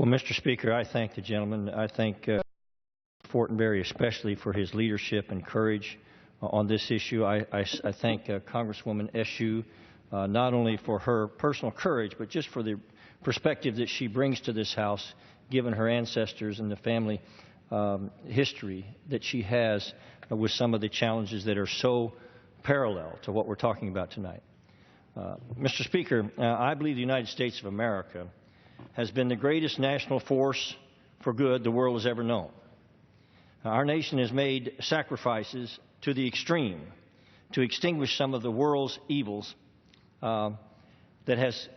Well, Mr. Speaker, I thank the gentleman. I thank Fortenberry especially for his leadership and courage on this issue. I thank Congresswoman Eshoo not only for her personal courage, but just for the perspective that she brings to this House, given her ancestors and the family history that she has with some of the challenges that are so parallel to what we're talking about tonight. Mr. Speaker, I believe the United States of America has been the greatest national force for good the world has ever known. Our nation has made sacrifices to the extreme to extinguish some of the world's evils that has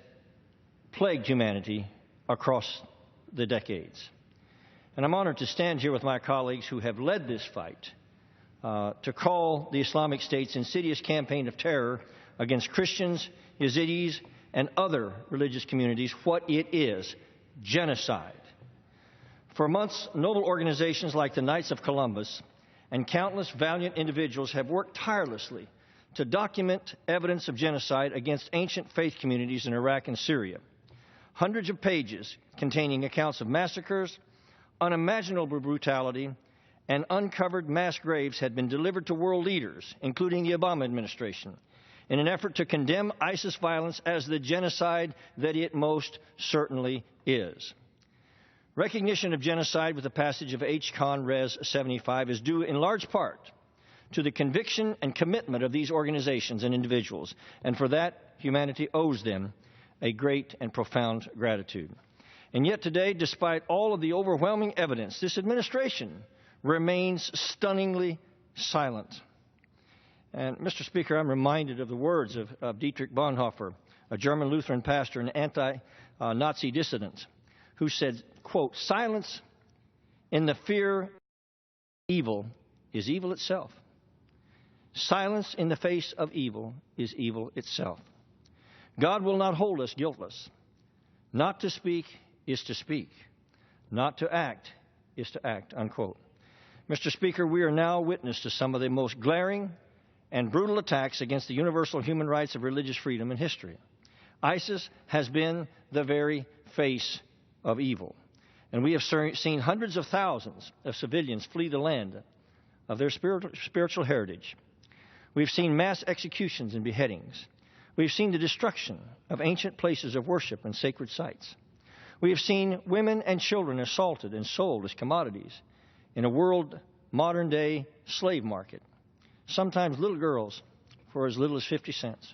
plagued humanity across the decades. And I'm honored to stand here with my colleagues who have led this fight to call the Islamic State's insidious campaign of terror against Christians, Yazidis, and other religious communities what it is: genocide. For months, noble organizations like the Knights of Columbus and countless valiant individuals have worked tirelessly to document evidence of genocide against ancient faith communities in Iraq and Syria. Hundreds of pages containing accounts of massacres, unimaginable brutality, and uncovered mass graves had been delivered to world leaders, including the Obama administration, in an effort to condemn ISIS violence as the genocide that it most certainly is. Recognition of genocide with the passage of H-Con Res 75 is due in large part to the conviction and commitment of these organizations and individuals, and for that, humanity owes them a great and profound gratitude. And yet today, despite all of the overwhelming evidence, this administration remains stunningly silent. And, Mr. Speaker, I'm reminded of the words of Dietrich Bonhoeffer, a German Lutheran pastor and anti-Nazi dissident, who said, quote, "Silence in the fear of evil is evil itself. Silence in the face of evil is evil itself. God will not hold us guiltless. Not to speak is to speak. Not to act is to act," unquote. Mr. Speaker, we are now witness to some of the most glaring and brutal attacks against the universal human rights of religious freedom in history. ISIS has been the very face of evil, and we have seen hundreds of thousands of civilians flee the land of their spiritual heritage. We've seen mass executions and beheadings. We've seen the destruction of ancient places of worship and sacred sites. We have seen women and children assaulted and sold as commodities in a world modern-day slave market, sometimes little girls for as little as 50 cents.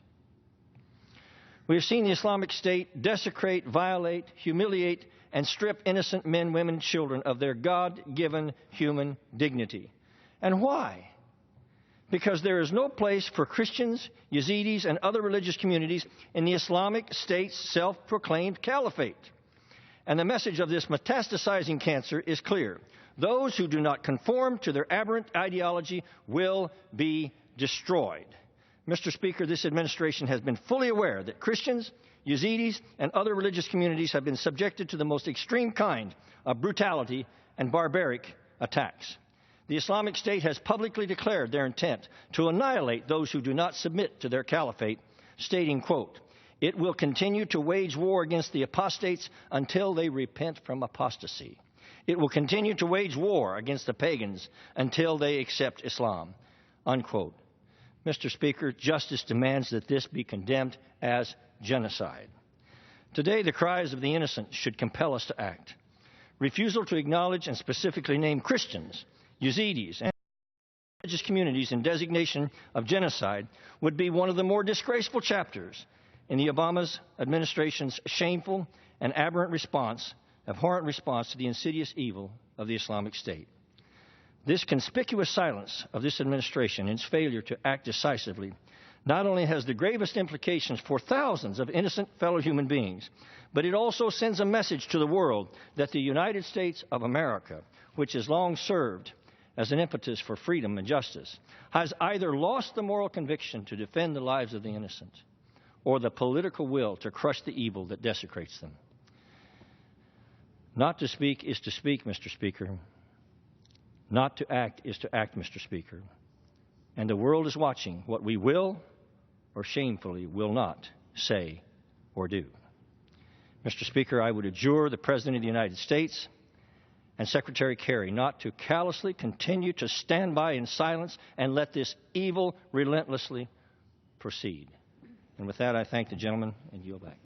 We have seen the Islamic State desecrate, violate, humiliate, and strip innocent men, women, and children of their God-given human dignity. And why? Because there is no place for Christians, Yazidis, and other religious communities in the Islamic State's self-proclaimed caliphate. And the message of this metastasizing cancer is clear: those who do not conform to their aberrant ideology will be destroyed. Mr. Speaker, this administration has been fully aware that Christians, Yazidis, and other religious communities have been subjected to the most extreme kind of brutality and barbaric attacks. The Islamic State has publicly declared their intent to annihilate those who do not submit to their caliphate, stating, quote, "It will continue to wage war against the apostates until they repent from apostasy. It will continue to wage war against the pagans until they accept Islam," unquote. Mr. Speaker, justice demands that this be condemned as genocide. Today, the cries of the innocent should compel us to act. Refusal to acknowledge and specifically name Christians, Yazidis, and religious communities in designation of genocide would be one of the more disgraceful chapters in the Obama administration's shameful and abhorrent response to the insidious evil of the Islamic State. This conspicuous silence of this administration and its failure to act decisively not only has the gravest implications for thousands of innocent fellow human beings, but it also sends a message to the world that the United States of America, which has long served as an impetus for freedom and justice, has either lost the moral conviction to defend the lives of the innocent or the political will to crush the evil that desecrates them. Not to speak is to speak, Mr. Speaker. Not to act is to act, Mr. Speaker. And the world is watching what we will or shamefully will not say or do. Mr. Speaker, I would adjure the President of the United States and Secretary Kerry not to callously continue to stand by in silence and let this evil relentlessly proceed. And with that, I thank the gentleman and yield back.